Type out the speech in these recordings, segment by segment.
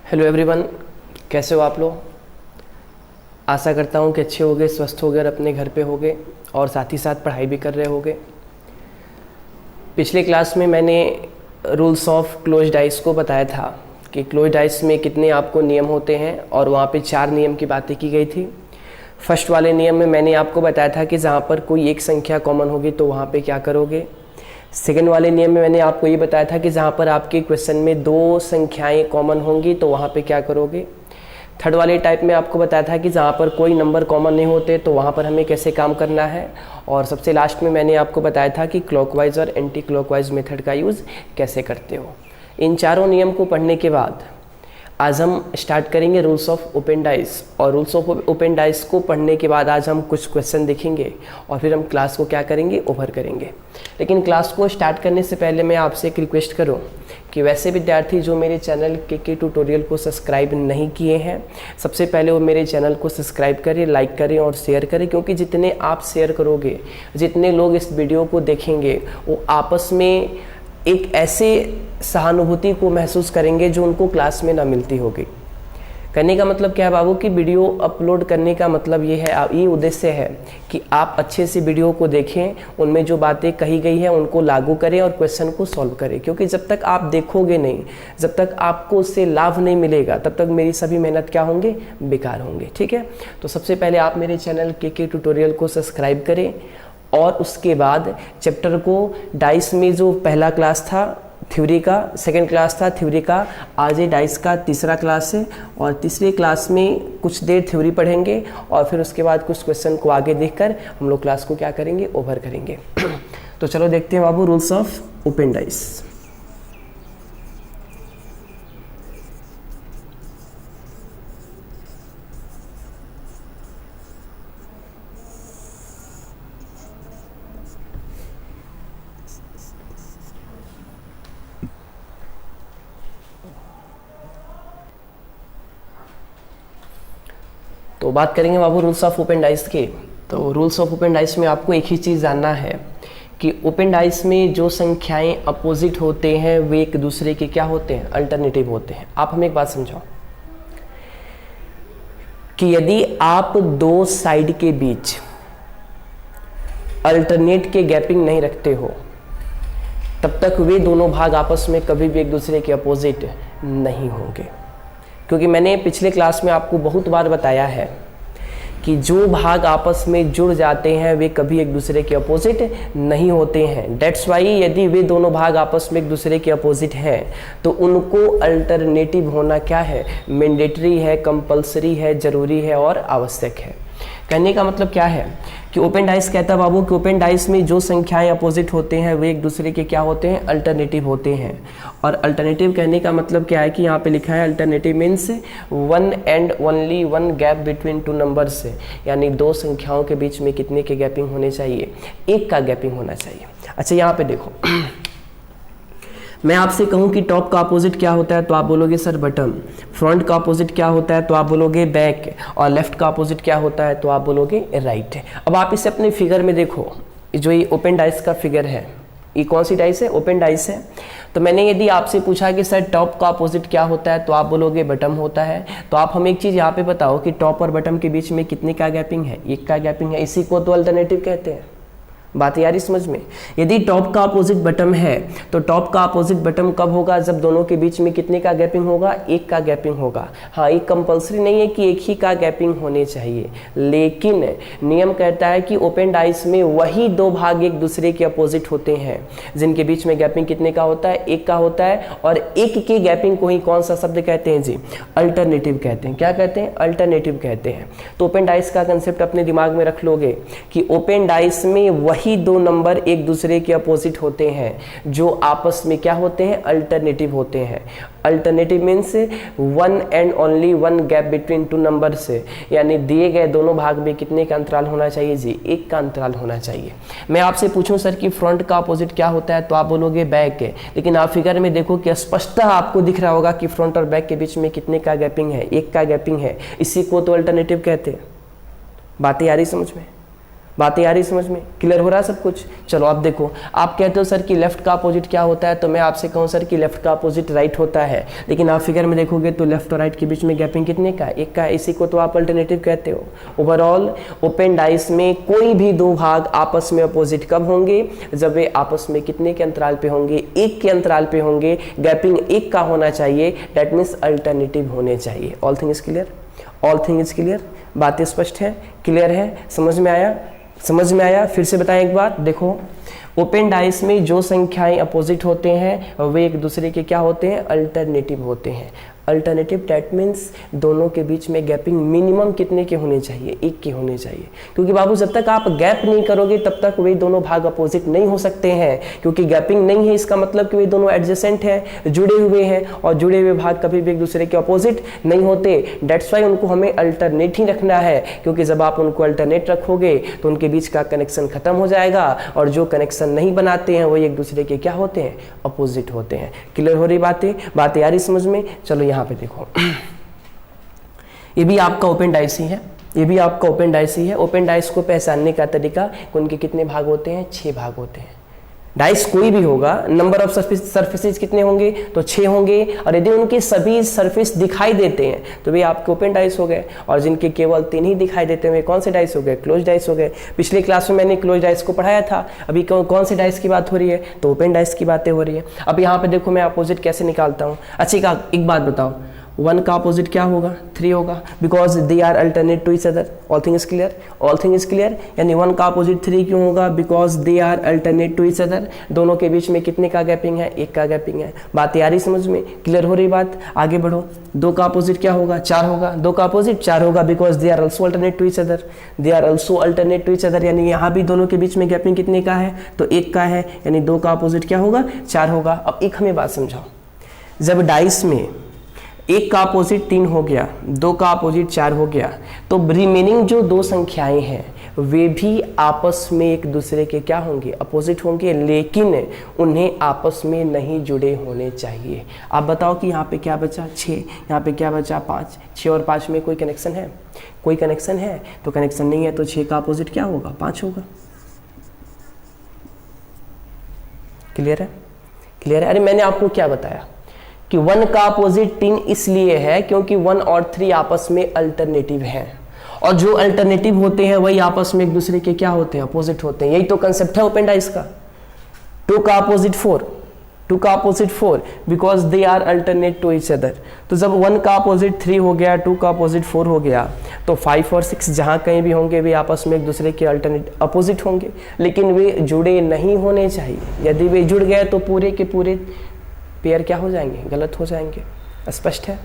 Hello everyone, कैसे हो आप लोग। आशा करता हूँ कि अच्छे होगे, स्वस्थ होगे और अपने घर पे होगे और साथ ही साथ पढ़ाई भी कर रहे होगे। पिछले क्लास में मैंने रूल्स ऑफ क्लोज्ड डाइस को बताया था कि क्लोज्ड डाइस में कितने आपको नियम होते हैं और वहाँ पे 4 नियम की बातें की गई थी। फर्स्ट वाले नियम में मैंने आपको बताया था कि जहाँ पर कोई एक संख्या कॉमन होगी तो वहाँ पे क्या करोगे। सेकेंड वाले नियम में मैंने आपको ये बताया था कि जहाँ पर आपके क्वेश्चन में 2 संख्याएं कॉमन होंगी तो वहाँ पे क्या करोगे। थर्ड वाले टाइप में आपको बताया था कि जहाँ पर कोई नंबर कॉमन नहीं होते तो वहाँ पर हमें कैसे काम करना है। और सबसे लास्ट में मैंने आपको बताया था कि क्लॉकवाइज और एंटी क्लॉकवाइज मेथड का यूज़ कैसे करते हो। इन चारों नियम को पढ़ने के बाद आज हम स्टार्ट करेंगे रूल्स ऑफ ओपन डाइस। और रूल्स ऑफ ओपन डाइस को पढ़ने के बाद आज हम कुछ क्वेश्चन देखेंगे और फिर हम क्लास को क्या करेंगे, ओवर करेंगे। लेकिन क्लास को स्टार्ट करने से पहले मैं आपसे एक रिक्वेस्ट करूं कि वैसे विद्यार्थी जो मेरे चैनल के ट्यूटोरियल को सब्सक्राइब नहीं किए हैं, सबसे पहले वो मेरे चैनल को सब्सक्राइब करें, लाइक करें और शेयर करें। क्योंकि जितने आप शेयर करोगे, जितने लोग इस वीडियो को देखेंगे, वो आपस में एक ऐसे सहानुभूति को महसूस करेंगे जो उनको क्लास में ना मिलती होगी। कहने का मतलब क्या है बाबू कि वीडियो अपलोड करने का मतलब ये है, ये उद्देश्य है कि आप अच्छे से वीडियो को देखें, उनमें जो बातें कही गई हैं उनको लागू करें और क्वेश्चन को सॉल्व करें। क्योंकि जब तक आप देखोगे नहीं, जब तक आपको उससे लाभ नहीं मिलेगा, तब तक मेरी सभी मेहनत क्या होंगे, बेकार होंगे। ठीक है, तो सबसे पहले आप मेरे चैनल के ट्यूटोरियल को सब्सक्राइब करें और उसके बाद चैप्टर को डाइस में जो पहला क्लास था थ्योरी का, सेकंड क्लास था थ्योरी का, आज ये डाइस का तीसरा क्लास है। और तीसरे क्लास में कुछ देर थ्योरी पढ़ेंगे और फिर उसके बाद कुछ क्वेश्चन को आगे देखकर हम लोग क्लास को क्या करेंगे, ओवर करेंगे। तो चलो देखते हैं बाबू रूल्स ऑफ ओपन डाइस। तो बात करेंगे बाबू रूल्स ऑफ ओपन डाइस के। तो रूल्स ऑफ ओपन डाइस में आपको एक ही चीज़ जानना है कि ओपन डाइस में जो संख्याएं अपोजिट होते हैं वे एक दूसरे के क्या होते हैं, अल्टरनेटिव होते हैं। आप हमें एक बात समझाओ कि यदि आप 2 साइड के बीच अल्टरनेट के गैपिंग नहीं रखते हो, तब तक वे दोनों भाग आपस में कभी भी एक दूसरे के अपोजिट नहीं होंगे। क्योंकि मैंने पिछले क्लास में आपको बहुत बार बताया है कि जो भाग आपस में जुड़ जाते हैं वे कभी एक दूसरे के अपोजिट नहीं होते हैं। डेट्स वाई यदि वे दोनों भाग आपस में एक दूसरे के अपोजिट हैं तो उनको अल्टरनेटिव होना क्या है, मैंडेटरी है, कंपलसरी है, जरूरी है और आवश्यक है। कहने का मतलब क्या है कि ओपन डाइस कहता है बाबू कि ओपन डाइस में जो संख्याएं अपोजिट होते हैं वे एक दूसरे के क्या होते हैं, अल्टरनेटिव होते हैं। और अल्टरनेटिव कहने का मतलब क्या है कि यहाँ पे लिखा है alternative means 1 and only 1 gap between 2 numbers, यानी 2 संख्याओं के बीच में कितने के गैपिंग होने चाहिए, 1 का गैपिंग होना चाहिए। अच्छा यहाँ पे देखो, मैं आपसे कहूं कि टॉप का अपोजिट क्या होता है तो आप बोलोगे सर बटन। फ्रंट का अपोजिट क्या होता है तो आप बोलोगे बैक। और लेफ्ट का अपोजिट क्या होता है तो आप बोलोगे राइट। अब आप इसे अपने फिगर में देखो, जो ये ओपन डाइस का फिगर है, ये कौन सी डाइस है, ओपन डाइस है। तो मैंने यदि आपसे पूछा कि सर टॉप का अपोजिट क्या होता है तो आप बोलोगे बटम होता है। तो आप हमें एक चीज़ यहाँ पे बताओ कि टॉप और बटम के बीच में कितने का गैपिंग है, 1 का गैपिंग है। इसी को तो अल्टरनेटिव कहते हैं। बात यारी समझ में। यदि टॉप का अपोजिट बटम है तो टॉप का अपोजिट बटम कब होगा, जब दोनों के बीच में कितने का गैपिंग होगा, 1 का गैपिंग होगा। हाँ, ये कंपलसरी नहीं है कि 1 ही का गैपिंग होने चाहिए, लेकिन नियम कहता है कि ओपन डाइस में वही 2 भाग एक दूसरे के अपोजिट होते हैं जिनके बीच में गैपिंग कितने का होता है, 1 का होता है। और 1 के गैपिंग को ही कौन सा शब्द कहते हैं जी, अल्टरनेटिव कहते हैं। क्या कहते हैं, अल्टरनेटिव कहते हैं। तो ओपन डाइस का कंसेप्ट अपने दिमाग में रख लोगे कि ओपन डाइस में वही 2 नंबर एक दूसरे के अपोजिट होते हैं जो आपस में क्या होते हैं, अल्टरनेटिव होते हैं। Alternative means 1 and only 1 gap between 2 numbers, यानी दिए गए दोनों भाग में कितने का अंतराल होना चाहिए जी, 1 का अंतराल होना चाहिए। मैं आपसे पूछूं सर कि फ्रंट का अपोजिट क्या होता है तो आप बोलोगे बैक है। लेकिन आप फिगर में देखो कि स्पष्टतः आपको दिख रहा होगा कि फ्रंट और बैक के बीच में कितने का गैपिंग है, 1 का गैपिंग है। इसी को तो अल्टरनेटिव कहते हैं। बातें आ रही समझ में। बातें आ रही समझ में, क्लियर हो रहा है सब कुछ। चलो अब देखो, आप कहते हो सर कि लेफ्ट का अपोजिट क्या होता है, तो मैं आपसे कहूँ सर कि लेफ्ट का अपोजिट राइट होता है, लेकिन आप फिगर में देखोगे तो लेफ्ट और राइट के बीच में गैपिंग कितने का है, एक का है, इसी को तो आप अल्टरनेटिव कहते हो। ओवरऑल ओपन डाइस में कोई भी दो भाग आपस में अपोजिट कब होंगे, जब वे आपस में कितने के अंतराल पे होंगे, एक के अंतराल पे होंगे, गैपिंग एक का होना चाहिए, दैट मीन्स अल्टरनेटिव होने चाहिए। All thing is clear, all thing is clear, बातें स्पष्ट है, क्लियर है, समझ में आया, समझ में आया। फिर से बताएं एक बार, देखो ओपन डाइस में जो संख्याएं अपोजिट होते हैं वे एक दूसरे के क्या होते हैं, अल्टरनेटिव होते हैं। अल्टरनेटिव दैट मीन्स दोनों के बीच में गैपिंग मिनिमम कितने के होने चाहिए, एक के होने चाहिए, क्योंकि बाबू जब तक आप गैप नहीं करोगे तब तक वे दोनों भाग अपोजिट नहीं हो सकते हैं, क्योंकि गैपिंग नहीं है इसका मतलब कि वे दोनों एडजेसेंट हैं, जुड़े हुए हैं, और जुड़े हुए भाग कभी भी एक दूसरे के अपोजिट नहीं होते। डेट्स वाई उनको हमें अल्टरनेट ही रखना है, क्योंकि जब आप उनको अल्टरनेट रखोगे तो उनके बीच का कनेक्शन खत्म हो जाएगा, और जो कनेक्शन नहीं बनाते हैं वो एक दूसरे के क्या होते हैं, अपोजिट होते हैं। क्लियर हो रही बातें, बातें आ रही समझ में। चलो यहाँ पे देखो, ये भी आपका ओपन डाइस ही है, ये भी आपका ओपन डाइस ही है। ओपन डाइस को पहचानने का तरीका, उनके कितने भाग होते हैं, 6 भाग होते हैं। डाइस कोई भी होगा, नंबर ऑफ सरफेसेस कितने होंगे, तो 6 होंगे, और यदि उनके सभी सरफेस दिखाई देते हैं तो वे आपके ओपन डाइस हो गए, और जिनके केवल 3 ही दिखाई देते हैं वे कौन से डाइस हो गए, क्लोज डाइस हो गए। पिछले क्लास में मैंने क्लोज डाइस को पढ़ाया था, अभी कौन से डाइस की बात हो रही है, तो ओपन डाइस की बातें हो रही है। अब यहाँ पे देखो मैं अपोजिट कैसे निकालता हूँ। अच्छा एक बात बताओ, 1 का अपोजिट क्या होगा, 3 होगा, because they are alternate to each other. All thing is clear, all thing is clear. यानी 1 का अपोजिट 3 क्यों होगा, because they are alternate to each other. दोनों के बीच में कितने का गैपिंग है, 1 का गैपिंग है। बात आ रही समझ में, क्लियर हो रही बात, आगे बढ़ो। 2 का अपोजिट क्या होगा, 4 होगा, 2 का अपोजिट 4 होगा, because they are also alternate to each other, they are also alternate to each other. यानी यहाँ भी दोनों के बीच में गैपिंग कितने का है, तो 1 का है, यानी 2 का अपोजिट क्या होगा, 4 होगा। अब एक हमें बात समझाओ, जब डाइस में 1 का अपोजिट 3 हो गया, 2 का अपोजिट 4 हो गया, तो रिमेनिंग जो 2 संख्याएं हैं वे भी आपस में एक दूसरे के क्या होंगे, अपोजिट होंगे, लेकिन उन्हें आपस में नहीं जुड़े होने चाहिए। आप बताओ कि यहाँ पे क्या बचा, 6, यहाँ पे क्या बचा, 5। 6 और 5 में कोई कनेक्शन है, कोई कनेक्शन है, तो कनेक्शन नहीं है, तो 6 का अपोजिट क्या होगा, 5 होगा। क्लियर है, क्लियर है। अरे मैंने आपको क्या बताया कि 1 का अपोजिट 3 इसलिए है क्योंकि 1 और 3 आपस में अल्टरनेटिव हैं, और जो अल्टरनेटिव होते हैं वही आपस में एक दूसरे के क्या होते हैं, अपोजिट होते हैं। यही तो कंसेप्ट है ओपन डाइस का। 2 का अपोजिट 4, 2 का opposite 4, because they are alternate to each other. तो जब 1 का अपोजिट 3 हो गया, 2 का अपोजिट 4 हो गया, तो 5 और 6 जहाँ कहीं भी होंगे वे आपस में एक दूसरे के अल्टरनेट अपोजिट होंगे, लेकिन वे जुड़े नहीं होने चाहिए। यदि वे जुड़ गए तो पूरे के पूरे पेयर क्या हो जाएंगे, गलत हो जाएंगे। स्पष्ट है,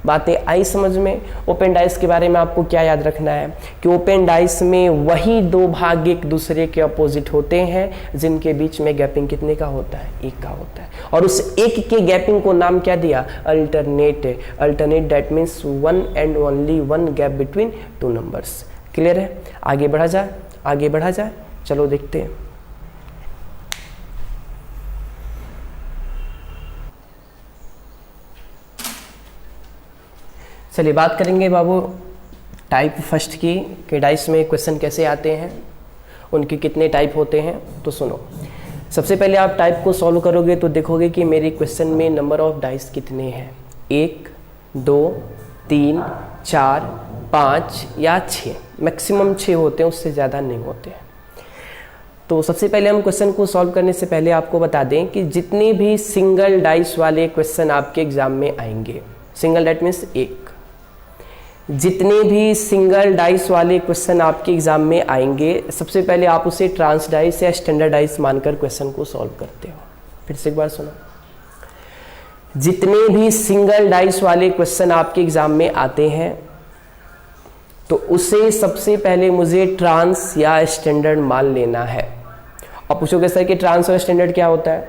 बातें आई समझ में। ओपन डाइस के बारे में आपको क्या याद रखना है कि ओपन डाइस में वही 2 भाग एक दूसरे के अपोजिट होते हैं जिनके बीच में गैपिंग कितने का होता है, 1 का होता है, और उस 1 के गैपिंग को नाम क्या दिया, alternate. Alternate that means 1 and only 1 gap between 2 numbers. Clear है, आगे बढ़ा जाए, आगे बढ़ा जाए। चलो देखते हैं। चलिए बात करेंगे बाबू टाइप फर्स्ट की, कि डाइस में क्वेश्चन कैसे आते हैं, उनके कितने टाइप होते हैं। तो सुनो, सबसे पहले आप टाइप को सॉल्व करोगे तो देखोगे कि मेरे क्वेश्चन में नंबर ऑफ डाइस कितने हैं, 1, 2, 3, 4, 5 या 6, मैक्सिमम 6 होते हैं, उससे ज़्यादा नहीं होते हैं। तो सबसे पहले हम क्वेश्चन को सॉल्व करने से पहले आपको बता दें कि जितने भी सिंगल डाइस वाले क्वेश्चन आपके एग्जाम में आएंगे, सिंगल दैट मीन्स 1, जितने भी सिंगल डाइस वाले क्वेश्चन आपके एग्जाम में आएंगे, सबसे पहले आप उसे ट्रांस डाइस या स्टैंडर्ड डाइस मानकर क्वेश्चन को सॉल्व करते हो। फिर से एक बार सुनो, जितने भी सिंगल डाइस वाले क्वेश्चन आपके एग्जाम में आते हैं तो उसे सबसे पहले मुझे ट्रांस या स्टैंडर्ड मान लेना है। अब पूछोगे सर कि ट्रांस और स्टैंडर्ड क्या होता है,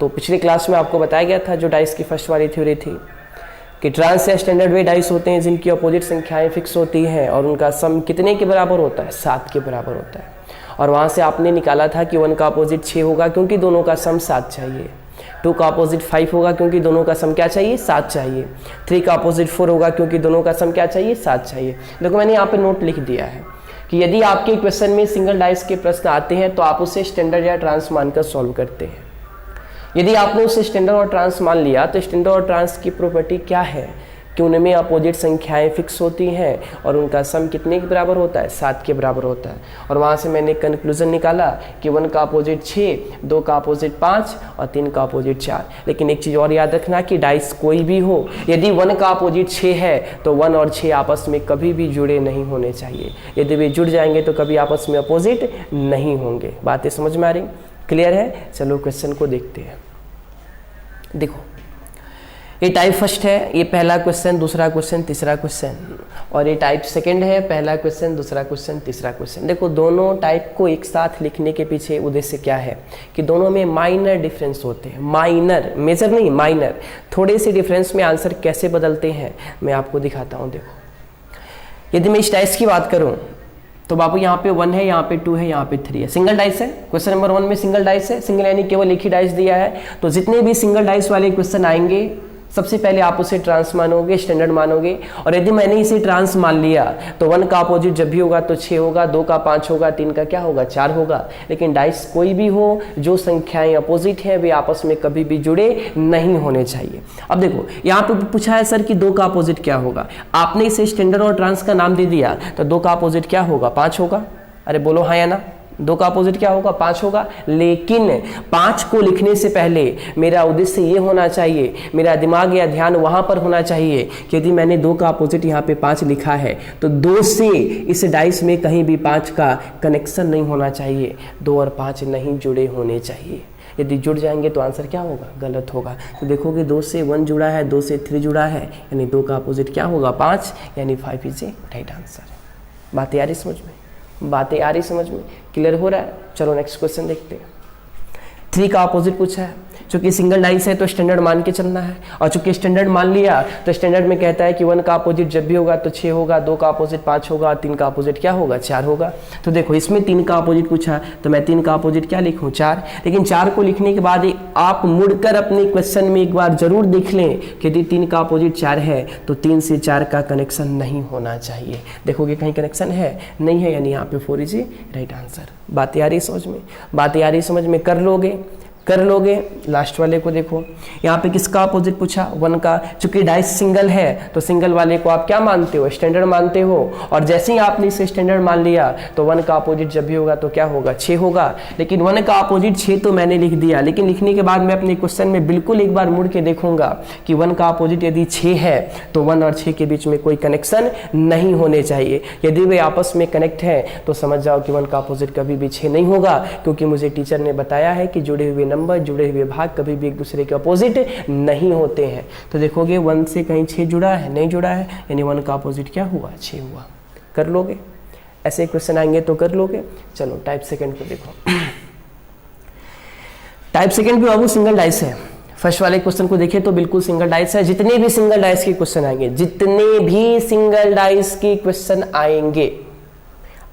तो पिछले क्लास में आपको बताया गया था जो डाइस की फर्स्ट वाली थ्योरी थी कि ट्रांस या स्टैंडर्ड वे डाइस होते हैं जिनकी अपोजिट संख्याएं फिक्स होती हैं और उनका सम कितने के बराबर होता है, 7 के बराबर होता है। और वहाँ से आपने निकाला था कि 1 का अपोजिट 6 होगा क्योंकि दोनों का सम 7 चाहिए, 2 का अपोजिट 5 होगा क्योंकि दोनों का सम क्या चाहिए, 7 चाहिए, 3 का अपोजिट 4 होगा क्योंकि दोनों का सम क्या चाहिए, 7 चाहिए। देखो मैंने यहाँ पे नोट लिख दिया है कि यदि आपके क्वेश्चन में सिंगल डाइस के प्रश्न आते हैं तो आप उसे स्टैंडर्ड या ट्रांस मानकर सॉल्व करते हैं। यदि आपने उसे स्टैंडर्ड और ट्रांस मान लिया तो स्टैंडर्ड और ट्रांस की प्रॉपर्टी क्या है कि उनमें अपोजिट संख्याएं फिक्स होती हैं और उनका सम कितने के बराबर होता है, 7 के बराबर होता है। और वहाँ से मैंने कंक्लूजन निकाला कि 1 का अपोजिट 6, 2 का अपोजिट 5 और 3 का अपोजिट 4। लेकिन एक चीज़ और याद रखना कि डाइस कोई भी हो, यदि 1 का अपोजिट 6 है तो 1 और 6 आपस में कभी भी जुड़े नहीं होने चाहिए। यदि वे जुड़ जाएंगे तो कभी आपस में अपोजिट नहीं होंगे। बातें समझ में आ रही, क्लियर है? चलो क्वेश्चन को देखते हैं। देखो, ये टाइप फर्स्ट है, ये पहला क्वेश्चन, दूसरा क्वेश्चन, तीसरा क्वेश्चन, और ये टाइप सेकंड है, पहला क्वेश्चन, दूसरा क्वेश्चन, तीसरा क्वेश्चन। देखो, दोनों टाइप को एक साथ लिखने के पीछे उद्देश्य क्या है कि दोनों में माइनर डिफरेंस होते हैं। माइनर, मेजर नहीं, माइनर। थोड़े से डिफरेंस में आंसर कैसे बदलते हैं मैं आपको दिखाता हूँ। देखो, यदि मैं इस डाइस की बात करूँ तो बाबू यहाँ पे 1 है, यहाँ पे 2 है, यहाँ पे 3 है। सिंगल डाइस है, क्वेश्चन नंबर 1 में सिंगल डाइस है, सिंगल यानी केवल एक ही डाइस दिया है। तो जितने भी सिंगल डाइस वाले क्वेश्चन आएंगे सबसे पहले आप उसे ट्रांस मानोगे, स्टैंडर्ड मानोगे। और यदि मैंने इसे ट्रांस मान लिया तो 1 का अपोजिट जब भी होगा तो 6 होगा, 2 का 5 होगा, 3 का क्या होगा, 4 होगा। लेकिन डाइस कोई भी हो, जो संख्याएं अपोजिट है वे आपस में कभी भी जुड़े नहीं होने चाहिए। अब देखो, यहाँ पे पूछा है सर कि 2 का अपोजिट क्या होगा। आपने इसे स्टैंडर्ड और ट्रांस का नाम दे दिया तो 2 का अपोजिट क्या होगा, 5 होगा। अरे बोलो हाँ या ना? 2 का अपोजिट क्या होगा, 5 होगा। लेकिन 5 को लिखने से पहले मेरा उद्देश्य ये होना चाहिए, मेरा दिमाग या ध्यान वहां पर होना चाहिए कि यदि मैंने 2 का अपोजिट यहाँ पे 5 लिखा है तो 2 से इस डाइस में कहीं भी 5 का कनेक्शन नहीं होना चाहिए। 2 और 5 नहीं जुड़े होने चाहिए। यदि जुड़ जाएंगे तो आंसर क्या होगा, गलत होगा। तो देखोगे 2 से 1 जुड़ा है, 2 से 3 जुड़ा है, यानी 2 का अपोजिट क्या होगा, 5, यानी 5 इज ए राइट आंसर। बातें आ रही समझ में? बातें आ रही समझ में? क्लियर हो रहा है? चलो नेक्स्ट क्वेश्चन देखते हैं। 3 का अपोजिट पूछा है। चूंकि सिंगल डाइस है तो स्टैंडर्ड मान के चलना है, और चूंकि स्टैंडर्ड मान लिया तो स्टैंडर्ड में कहता है कि 1 का अपोजिट जब भी होगा तो 6 होगा, 2 का अपोजिट 5 होगा, 3 का अपोजिट क्या होगा, 4 होगा। तो देखो, इसमें 3 का अपोजिट पूछा तो मैं 3 का अपोजिट क्या लिखूं, 4। लेकिन 4 को लिखने के बाद आप मुड़कर अपने क्वेश्चन में एक बार जरूर देख लें कि यदि 3 का अपोजिट 4 है तो 3 से 4 का कनेक्शन नहीं होना चाहिए। देखोगे कहीं कनेक्शन है, नहीं है, यानी यहाँ पे 4 इज ए राइट आंसर। बातें आ रही समझ में? बातें आ रही समझ में? कर लोगे? लास्ट वाले को देखो, यहाँ पे किसका अपोजिट पूछा, 1 का। चूंकि डाइस सिंगल है तो सिंगल वाले को आप क्या मानते हो, स्टैंडर्ड मानते हो। और जैसे ही आपने इसे स्टैंडर्ड मान लिया तो 1 का अपोजिट जब भी होगा तो क्या होगा, 6 होगा। लेकिन 1 का अपोजिट 6 तो मैंने लिख दिया, लेकिन लिखने के बाद मैं अपने क्वेश्चन में बिल्कुल एक बार मुड़ के देखूंगा कि 1 का अपोजिट यदि 6 है तो 1 और 6 के बीच में कोई कनेक्शन नहीं होने चाहिए। यदि वे आपस में कनेक्ट है तो समझ जाओ कि 1 का अपोजिट कभी भी 6 नहीं होगा, क्योंकि मुझे टीचर ने बताया है कि जुड़े हुए नंबर, जुड़े हुए भाग कभी भी एक दूसरे के अपोजिट नहीं होते हैं। तो देखोगे 1 से कहीं 6 जुड़ा है, नहीं जुड़ा है, यानी 1 का अपोजिट क्या हुआ, 6 हुआ। कर लोगे? ऐसे क्वेश्चन आएंगे तो कर लोगे। चलो टाइप सेकंड को देखो। टाइप सेकंड भी बाबू सिंगल डाइस है। फर्स्ट वाले क्वेश्चन को देखिए तो बिल्कुल सिंगल डाइस है। जितने भी सिंगल डाइस के क्वेश्चन आएंगे, जितने भी सिंगल डाइस के क्वेश्चन आएंगे,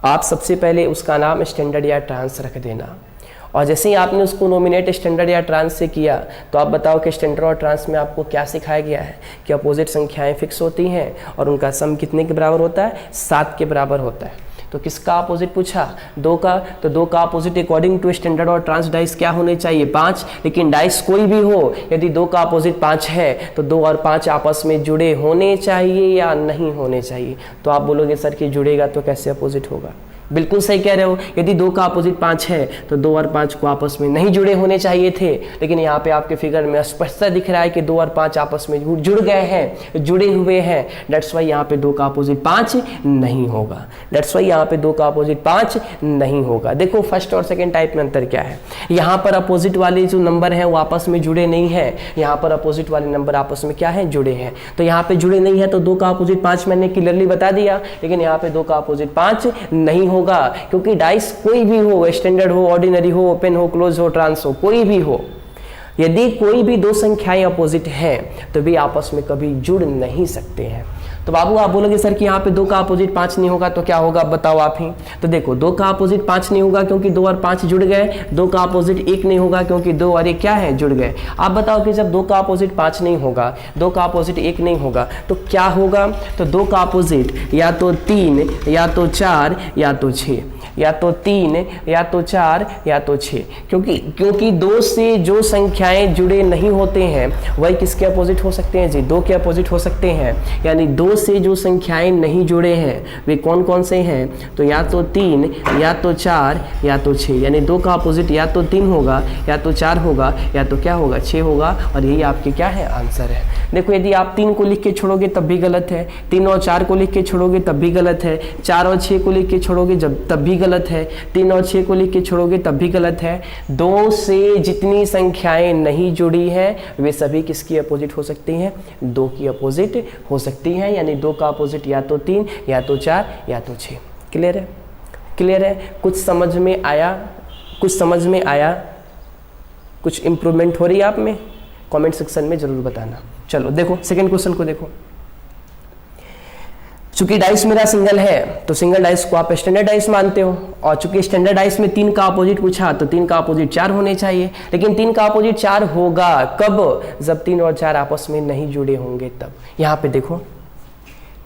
आप सबसे पहले उसका नाम स्टैंडर्ड या ट्रांस रख देना। और जैसे ही आपने उसको नॉमिनेट स्टैंडर्ड या ट्रांस से किया तो आप बताओ कि स्टैंडर्ड और ट्रांस में आपको क्या सिखाया गया है कि अपोजिट संख्याएं फिक्स होती हैं और उनका सम कितने के बराबर होता है, 7 के बराबर होता है। तो किसका अपोजिट पूछा, 2 का। तो 2 का अपोजिट अकॉर्डिंग टू स्टैंडर्ड और ट्रांस डाइस क्या होने चाहिए, 5। लेकिन डाइस कोई भी हो, यदि 2 का अपोजिट 5 है तो 2 और 5 आपस में जुड़े होने चाहिए या नहीं होने चाहिए। तो आप बोलोगे सर कि जुड़ेगा तो कैसे अपोजिट होगा? बिल्कुल सही कह रहे हो। यदि 2 का अपोजिट 5 है तो 2 और 5 को आपस में नहीं जुड़े होने चाहिए थे, लेकिन यहाँ पे आपके फिगर में स्पष्टता दिख रहा है कि 2 और 5 आपस में जुड़ गए हैं, जुड़े हुए हैं। डेट्स वाई यहाँ पे 2 का अपोजिट 5 नहीं होगा। डेट्स वाई यहाँ पे 2 का अपोजिट 5 नहीं होगा। देखो फर्स्ट और सेकेंड टाइप में अंतर क्या है। यहाँ पर अपोजिट वाले जो नंबर हैं वो आपस में जुड़े नहीं है, यहाँ पर अपोजिट वाले नंबर आपस में क्या है, जुड़े हैं। तो यहाँ पे जुड़े नहीं है तो 2 का अपोजिट 5 मैंने क्लियरली बता दिया, लेकिन यहाँ पे 2 का अपोजिट 5 नहीं होगा, क्योंकि डाइस कोई भी हो, स्टैंडर्ड हो, ऑर्डिनरी हो, ओपन हो, क्लोज हो, ट्रांस हो, कोई भी हो, यदि कोई भी 2 संख्याएं अपोजिट हैं तो वे आपस में कभी जुड़ नहीं सकते हैं। तो बाबू आप बोलोगे सर कि यहाँ पे 2 का अपोजिट 5 नहीं होगा तो क्या होगा, बताओ आप ही। तो देखो 2 का अपोजिट 5 नहीं होगा क्योंकि 2 और 5 जुड़ गए। 2 का अपोजिट 1 नहीं होगा क्योंकि 2 और 1 क्या है, जुड़ गए। आप बताओ कि जब 2 का अपोजिट 5 नहीं होगा, 2 का अपोजिट 1 नहीं होगा तो क्या होगा। तो 2 का अपोजिट या तो 3 या तो 4 या तो 6, या तो 3 या तो 4 या तो 6, क्योंकि 2 से जो संख्याएं जुड़े नहीं होते हैं वही किसके अपोजिट हो सकते हैं जी, 2 के अपोजिट हो सकते हैं। यानी 2 से जो संख्याएं नहीं जुड़े हैं वे कौन कौन से हैं, तो या तो 3 या तो 4 या तो 6। यानी 2 का अपोजिट या तो 3 होगा या तो 4 होगा या तो क्या होगा, 6 होगा। और यही आपके क्या है, आंसर है। देखो यदि आप 3 को लिख के छोड़ोगे तब भी गलत है, 3 और 4 को लिख के छोड़ोगे तब भी गलत है, 4 और 6 को लिख के छोड़ोगे तब भी गलत है, 3 और 6 को लिख के छोड़ोगे तब भी गलत है। 2 से जितनी संख्याएं नहीं जुड़ी हैं वे सभी किसकी अपोजिट हो सकती हैं, 2 की अपोजिट हो सकती हैं। यानी 2 का अपोजिट या तो 3 या तो 4 या तो 6। क्लियर है, क्लियर है। कुछ समझ में आया, कुछ समझ में आया, कुछ इंप्रूवमेंट हो रही है आप में, कमेंट सेक्शन में जरूर बताना। चलो देखो सेकंड क्वेश्चन को देखो। चूंकि डाइस मेरा सिंगल है तो सिंगल डाइस को आप स्टैंडर्ड डाइस मानते हो, और चूंकि स्टैंडर्ड डाइस में 3 का अपोजिट पूछा तो 3 का अपोजिट 4 होने चाहिए। लेकिन 3 का अपोजिट 4 होगा कब, जब 3 और 4 आपस में नहीं जुड़े होंगे तब। यहाँ पे देखो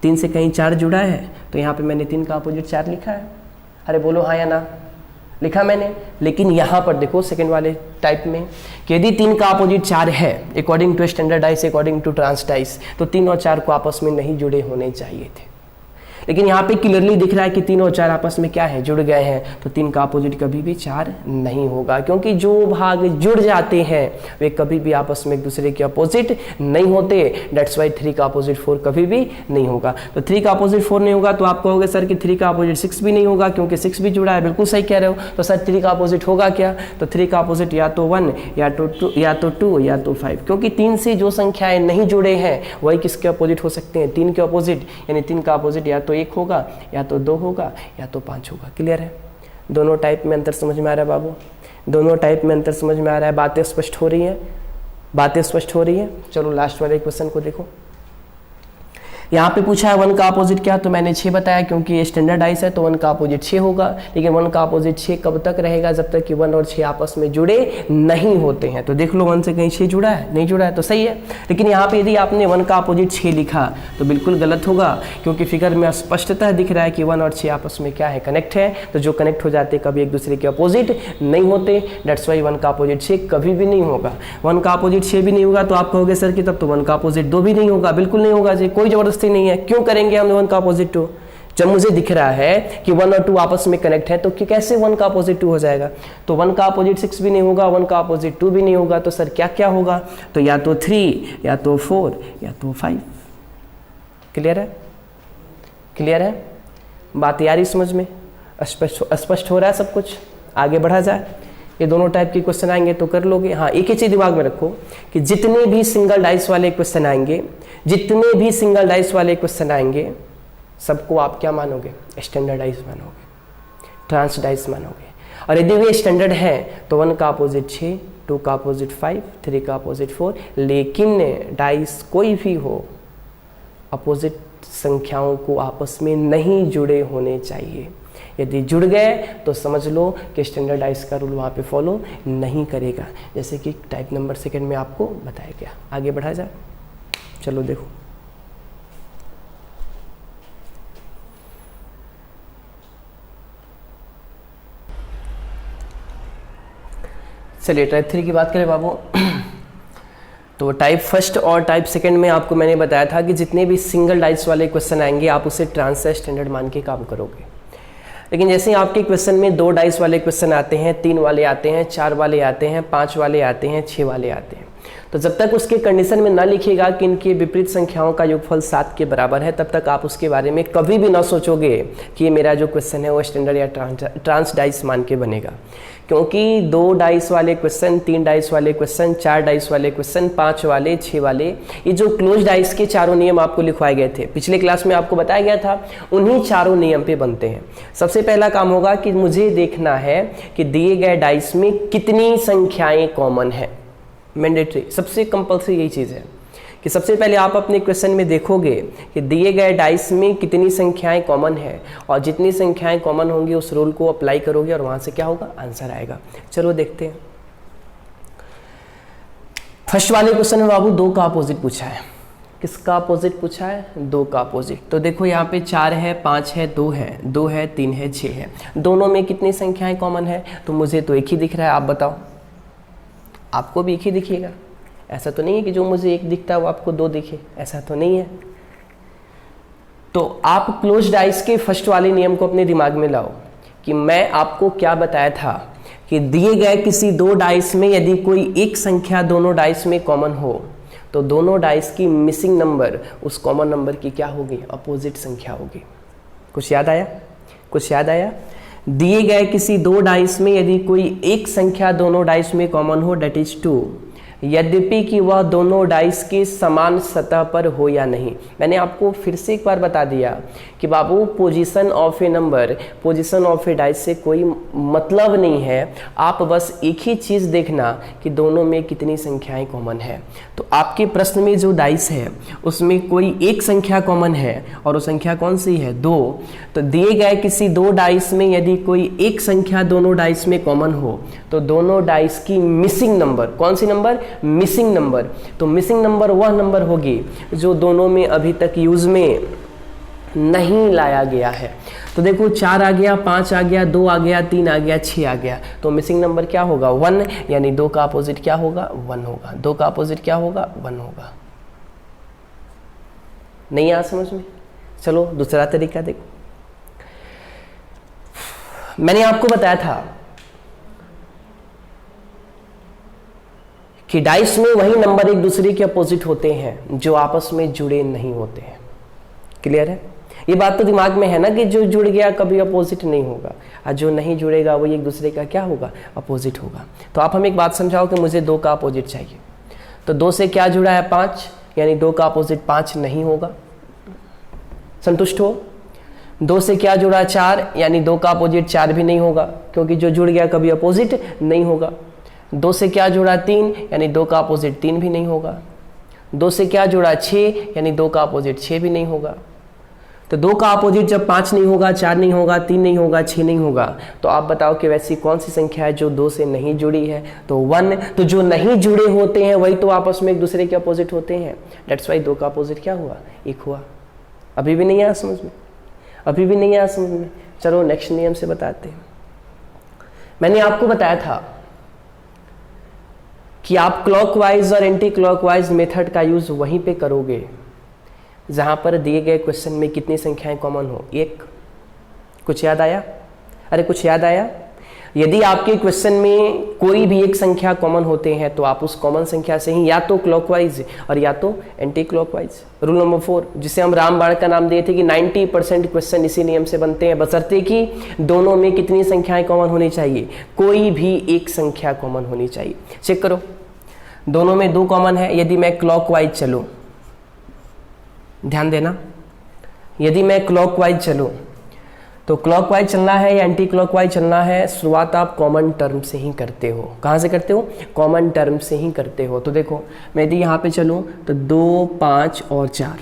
3 से कहीं 4 जुड़ा है तो यहाँ पे मैंने 3 का अपोजिट 4 लिखा है। अरे बोलो हाँ या ना, लिखा मैंने। लेकिन यहाँ पर देखो सेकंड वाले टाइप में कि यदि 3 का अपोजिट 4 है according to standard dice, according to trans dice, तो 3 और 4 को आपस में नहीं जुड़े होने चाहिए थे। लेकिन यहाँ पे क्लियरली दिख रहा है कि 3 और 4 आपस में क्या है, जुड़ गए हैं। तो 3 का अपोजिट कभी भी 4 नहीं होगा, क्योंकि जो भाग जुड़ जाते हैं वे कभी भी आपस में एक दूसरे के अपोजिट नहीं होते। डेट्स वाई 3 का अपोजिट 4 कभी भी नहीं होगा। तो 3 का अपोजिट 4 नहीं होगा तो आप कहोगे सर कि 3 का अपोजिट 6 भी नहीं होगा, क्योंकि 6 भी जुड़ा है। बिल्कुल सही कह रहे हो। तो सर 3 का अपोजिट होगा क्या, तो 3 का अपोजिट या तो 1 या तो 2 या तो 2 या तो 5, क्योंकि 3 से जो संख्याएं नहीं जुड़े हैं वही किसके अपोजिट हो सकते हैं, 3 के अपोजिट। यानी 3 का अपोजिट या तो 1 होगा या तो 2 होगा या तो 5 होगा। क्लियर है। दोनों टाइप में अंतर समझ में आ रहा है बाबू, दोनों टाइप में अंतर समझ में आ रहा है। बातें स्पष्ट हो रही हैं, बातें स्पष्ट हो रही हैं। चलो लास्ट वाले क्वेश्चन को देखो। यहाँ पे पूछा है 1 का अपोजिट क्या, तो मैंने 6 बताया, क्योंकि ये स्टैंडर्ड डाइस है तो 1 का अपोजिट 6 होगा। लेकिन 1 का अपोजिट 6 कब तक रहेगा, जब तक कि 1 और 6 आपस में जुड़े नहीं होते हैं। तो देख लो 1 से कहीं 6 जुड़ा है, नहीं जुड़ा है तो सही है। लेकिन यहाँ पे यदि आपने 1 का अपोजिट 6 लिखा तो बिल्कुल गलत होगा, क्योंकि फिगर में स्पष्टतः दिख रहा है कि 1 और 6 आपस में क्या है, कनेक्ट है। तो जो कनेक्ट हो जाते कभी एक दूसरे के अपोजिट नहीं होते। डेट्स वाई 1 का अपोजिट 6 कभी भी नहीं होगा। 1 का अपोजिट 6 भी नहीं होगा तो आप कहोगे सर कि तब तो 1 का अपोजिट 2 भी नहीं होगा। बिल्कुल नहीं होगा जी, कोई जबरदस्ती नहीं है। क्यों करेंगे हम 1 का अपोजिट 2, जब मुझे दिख रहा है कि 1 और 2 आपस में कनेक्ट है तो कैसे 1 का अपोजिट 2 हो जाएगा। तो 1 का अपोजिट 6 भी नहीं होगा, 1 का अपोजिट 2 भी नहीं होगा। तो सर क्या क्या होगा, तो या तो 3 या तो 4 या तो 5। क्लियर है, क्लियर है। बात यारी समझ में स्पष्ट हो रहा है सब कुछ। आगे बढ़ा जाए। ये दोनों टाइप के क्वेश्चन आएंगे तो कर लोगे। हाँ एक ही चीज दिमाग में रखो कि जितने भी सिंगल डाइस वाले क्वेश्चन आएंगे, जितने भी सिंगल डाइस वाले क्वेश्चन आएंगे सबको आप क्या मानोगे, स्टैंडर्ड डाइस मानोगे, ट्रांस डाइस मानोगे। और यदि वे स्टैंडर्ड हैं तो 1 का अपोजिट 6, 2 का अपोजिट 5, 3 का अपोजिट 4। लेकिन डाइस कोई भी हो, अपोजिट संख्याओं को आपस में नहीं जुड़े होने चाहिए। यदि जुड़ गए तो समझ लो कि स्टैंडर्ड डाइस का रूल वहाँ पे फॉलो नहीं करेगा, जैसे कि टाइप नंबर सेकंड में आपको बताया गया। आगे बढ़ा जाए। चलो देखो चलिए टाइप 3 की बात करें बाबू। तो टाइप फर्स्ट और टाइप सेकंड में आपको मैंने बताया था कि जितने भी सिंगल डाइस वाले क्वेश्चन आएंगे आप उसे ट्रांस स्टैंडर्ड मान के काम करोगे। लेकिन जैसे आपके क्वेश्चन में 2 डाइस वाले क्वेश्चन आते हैं, 3 वाले आते हैं, 4 वाले आते हैं, 5 वाले आते हैं, 6 वाले आते हैं, तो जब तक उसके कंडीशन में ना लिखेगा कि इनकी विपरीत संख्याओं का योगफल 7 के बराबर है, तब तक आप उसके बारे में कभी भी ना सोचोगे कि मेरा जो क्वेश्चन है वो स्टैंडर्ड या ट्रांस डाइस मान के बनेगा। क्योंकि 2 डाइस वाले क्वेश्चन, 3 डाइस वाले क्वेश्चन, 4 डाइस वाले क्वेश्चन, 5 वाले, 6 वाले, ये जो क्लोज डाइस के चारों नियम आपको लिखवाए गए थे, पिछले क्लास में आपको बताया गया था, उन्हीं चारों नियम पे बनते हैं। सबसे पहला काम होगा कि मुझे देखना है कि दिए गए डाइस में कितनी संख्याएं कॉमन है। मैंडेटरी, सबसे कंपल्सरी यही चीज़ है कि सबसे पहले आप अपने क्वेश्चन में देखोगे कि दिए गए डाइस में कितनी संख्याएं कॉमन है, और जितनी संख्याएं कॉमन होंगी उस रूल को अप्लाई करोगे और वहां से क्या होगा, आंसर आएगा। चलो देखते हैं। फर्स्ट वाले क्वेश्चन में बाबू 2 का अपोजिट पूछा है। किसका अपोजिट पूछा है? 2 का अपोजिट। तो देखो यहाँ पे 4 है, 5 है, 2 है, 2 है, 3 है, 6 है। दोनों में कितनी संख्याएं कॉमन है? तो मुझे तो एक ही दिख रहा है, आप बताओ। आपको भी एक ही दिखेगा, ऐसा तो नहीं है कि जो मुझे एक दिखता है वो आपको 2 दिखे, ऐसा तो नहीं है। तो आप क्लोज डाइस के फर्स्ट वाले नियम को अपने दिमाग में लाओ कि मैं आपको क्या बताया था कि दिए गए किसी 2 डाइस में यदि कोई एक संख्या दोनों डाइस में कॉमन हो तो दोनों डाइस की मिसिंग नंबर उस कॉमन नंबर की क्या होगी, अपोजिट संख्या होगी। कुछ याद आया? कुछ याद आया? दिए गए किसी 2 डाइस में यदि कोई एक संख्या दोनों डाइस में कॉमन हो, डेट इज 2, यद्यपि कि वह दोनों डाइस की समान सतह पर हो या नहीं। मैंने आपको फिर से एक बार बता दिया कि बाबू position of a number, position of a dice से कोई मतलब नहीं है। आप बस एक ही चीज़ देखना कि दोनों में कितनी संख्याएं कॉमन है। तो आपके प्रश्न में जो डाइस है उसमें कोई एक संख्या कॉमन है, और वो संख्या कौन सी है? 2। तो दिए गए किसी 2 डाइस में यदि कोई एक संख्या दोनों डाइस में कॉमन हो तो दोनों डाइस की मिसिंग नंबर, कौन सी नंबर? Missing number. तो मिसिंग नंबर वह नंबर होगी जो दोनों में अभी तक यूज में नहीं लाया गया है। तो देखो 4 आ गया, 5 आ गया, 2 आ गया, 3 आ गया, 6 आ गया। तो मिसिंग नंबर क्या होगा? 1, यानी 2 का अपोजिट क्या होगा? 1 होगा। 2 का अपोजिट क्या होगा? 1 होगा। नहीं आ समझ में? चलो दूसरा तरीका देखो। मैंने आपको बताया था कि डाइस में वही नंबर एक दूसरे के अपोजिट होते हैं जो आपस में जुड़े नहीं होते हैं। क्लियर है? ये बात तो दिमाग में है ना कि जो जुड़ गया कभी अपोजिट नहीं होगा, और जो नहीं जुड़ेगा वो एक दूसरे का क्या होगा? अपोजिट होगा। तो आप हमें एक बात समझाओ कि मुझे 2 का अपोजिट चाहिए। तो 2 से क्या जुड़ा है? 5, यानी 2 का अपोजिट 5 नहीं होगा। संतुष्ट हो? 2 से क्या जुड़ा? 4, यानी 2 का अपोजिट 4 भी नहीं होगा, क्योंकि जो जुड़ गया कभी अपोजिट नहीं होगा। 2 से क्या जुड़ा? 3, यानी 2 का अपोजिट 3 भी नहीं होगा। 2 से क्या जुड़ा? 6, यानी 2 का अपोजिट 6 भी नहीं होगा। तो 2 का अपोजिट जब 5 नहीं होगा, 4 नहीं होगा, 3 नहीं होगा, 6 नहीं होगा, तो आप बताओ कि वैसी कौन सी संख्या है जो 2 से नहीं जुड़ी है? तो 1। तो जो नहीं जुड़े होते हैं वही तो आपस में एक दूसरे के अपोजिट होते हैं। डेट्स वाई 2 का अपोजिट क्या हुआ? 1 हुआ। अभी भी नहीं आया समझ में? अभी भी नहीं आया समझ में? चलो नेक्स्ट नियम से बताते हैं। मैंने आपको बताया था कि आप क्लॉकवाइज और एंटी क्लॉकवाइज मेथड का यूज वहीं पे करोगे जहां पर दिए गए क्वेश्चन में कितनी संख्याएं कॉमन हो? 1। कुछ याद आया? अरे कुछ याद आया? यदि आपके क्वेश्चन में कोई भी एक संख्या कॉमन होते हैं तो आप उस कॉमन संख्या से ही या तो क्लॉकवाइज और या तो एंटी क्लॉकवाइज। रूल नंबर 4, जिसे हम रामबाण का नाम दिए थे कि 90% क्वेश्चन इसी नियम से बनते हैं, बशर्ते कि दोनों में कितनी संख्याएं कॉमन होनी चाहिए? कोई भी एक संख्या कॉमन होनी चाहिए। चेक करो, दोनों में 2 कॉमन है। यदि मैं क्लॉकवाइज चलूं, ध्यान देना, यदि मैं क्लॉकवाइज चलूं तो क्लॉकवाइज चलना है या एंटी क्लॉकवाइज चलना है, शुरुआत आप कॉमन टर्म से ही करते हो। कहाँ से करते हो? कॉमन टर्म से ही करते हो। तो देखो मैं यदि यहाँ पे चलूं तो 2, 5 और 4।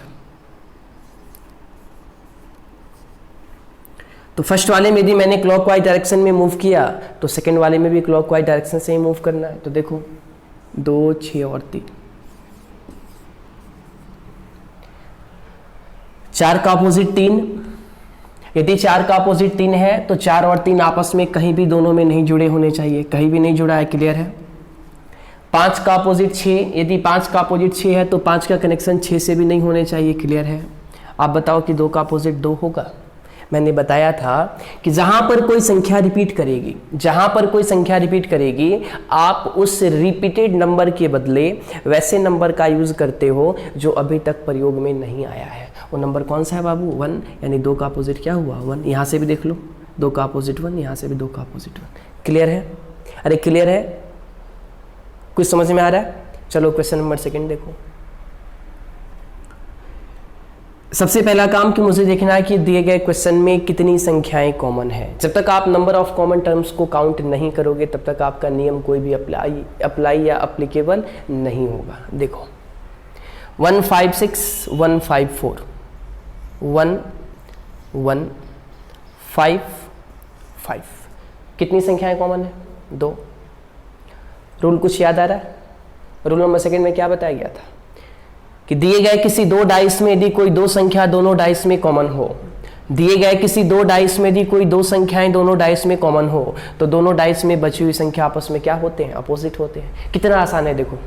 तो फर्स्ट वाले में यदि मैंने क्लॉकवाइज डायरेक्शन में मूव किया तो सेकेंड वाले में भी क्लॉकवाइज डायरेक्शन से ही मूव करना है। तो देखो 2, 6 और 3। 4 का अपोजिट 3। यदि 4 का अपोजिट 3 है तो 4 और 3 आपस में कहीं भी दोनों में नहीं जुड़े होने चाहिए, कहीं भी नहीं जुड़ा है। क्लियर है? 5 का अपोजिट 6। यदि 5 का अपोजिट 6 है तो 5 का कनेक्शन 6 से भी नहीं होने चाहिए। क्लियर है? आप बताओ कि 2 का अपोजिट 2 होगा। मैंने बताया था कि जहां पर कोई संख्या रिपीट करेगी, जहां पर कोई संख्या रिपीट करेगी, आप उस रिपीटेड नंबर के बदले वैसे नंबर का यूज करते हो जो अभी तक प्रयोग में नहीं आया है। वो नंबर कौन सा है बाबू? 1, यानी 2 का अपोजिट क्या हुआ? 1। यहाँ से भी देख लो, 2 का अपोजिट 1, यहाँ से भी 2 का अपोजिट 1। क्लियर है? अरे क्लियर है? कुछ समझ में आ रहा है? चलो क्वेश्चन नंबर 2 देखो। सबसे पहला काम कि मुझे देखना है कि दिए गए क्वेश्चन में कितनी संख्याएं कॉमन है। जब तक आप नंबर ऑफ कॉमन टर्म्स को काउंट नहीं करोगे तब तक आपका नियम कोई भी अप्लाई या अप्लीकेबल नहीं होगा। देखो 156 154 1 1 5 5। कितनी संख्याएं कॉमन है? 2। रूल कुछ याद आ रहा है? रूल नंबर सेकंड में क्या बताया गया था कि दिए गए किसी दो डाइस में यदि कोई दो संख्या दोनों डाइस में कॉमन हो, दिए गए किसी दो डाइस में यदि कोई दो संख्याएं दोनों डाइस में कॉमन हो, तो दोनों डाइस में बची हुई संख्या आपस में क्या होते हैं? अपोजिट होते हैं। कितना आसान है देखो,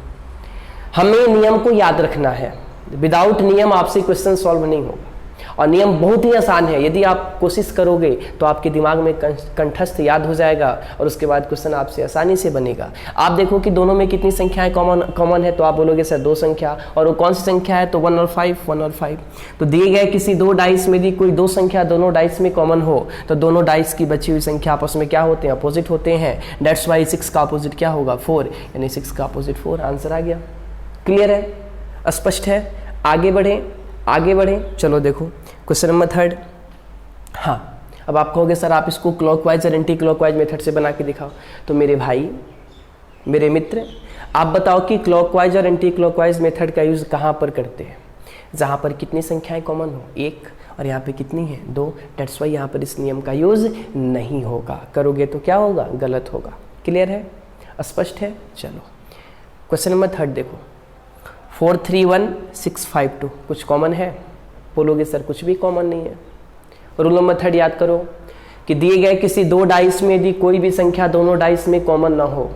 हमें नियम को याद रखना है। विदाउट नियम आपसे क्वेश्चन सॉल्व नहीं होगा, और नियम बहुत ही आसान है। यदि आप कोशिश करोगे तो आपके दिमाग में कंठस्थ याद हो जाएगा और उसके बाद क्वेश्चन आपसे आसानी से बनेगा। आप देखो कि दोनों में कितनी संख्याएं कॉमन है, तो आप बोलोगे सर 2 संख्या, और वो कौन सी संख्या है? तो 1 और 5 1 और 5। तो दिए गए किसी दो डाइस में यदि कोई दो संख्या दोनों डाइस में कॉमन हो, तो दोनों डाइस की बची हुई संख्या आपस में क्या होते हैं? अपोजिट होते हैं। दैट्स वाई 6 का अपोजिट क्या होगा? 4, यानी 6 का अपोजिट 4। आंसर आ गया। क्लियर है? स्पष्ट है? आगे बढ़ें। चलो देखो क्वेश्चन नंबर 3। हाँ, अब आप कहोगे सर आप इसको क्लॉकवाइज और एंटी क्लॉकवाइज मेथड से बना के दिखाओ। तो मेरे भाई, मेरे मित्र, आप बताओ कि क्लॉकवाइज और एंटी क्लॉकवाइज मेथड का यूज़ कहाँ पर करते हैं? जहाँ पर कितनी संख्याएं कॉमन हो? 1, और यहाँ पे कितनी है? 2। डेट्स वाई यहाँ पर इस नियम का यूज़ नहीं होगा। करोगे तो क्या होगा? गलत होगा। क्लियर है? स्पष्ट है? चलो क्वेश्चन नंबर 3 देखो। 431 652 कुछ कॉमन है? बोलोगे सर कुछ भी कॉमन नहीं है। रूल नंबर 3 याद करो कि दिए गए किसी दो डाइस में यदि कोई भी संख्या दोनों डाइस में कॉमन ना हो,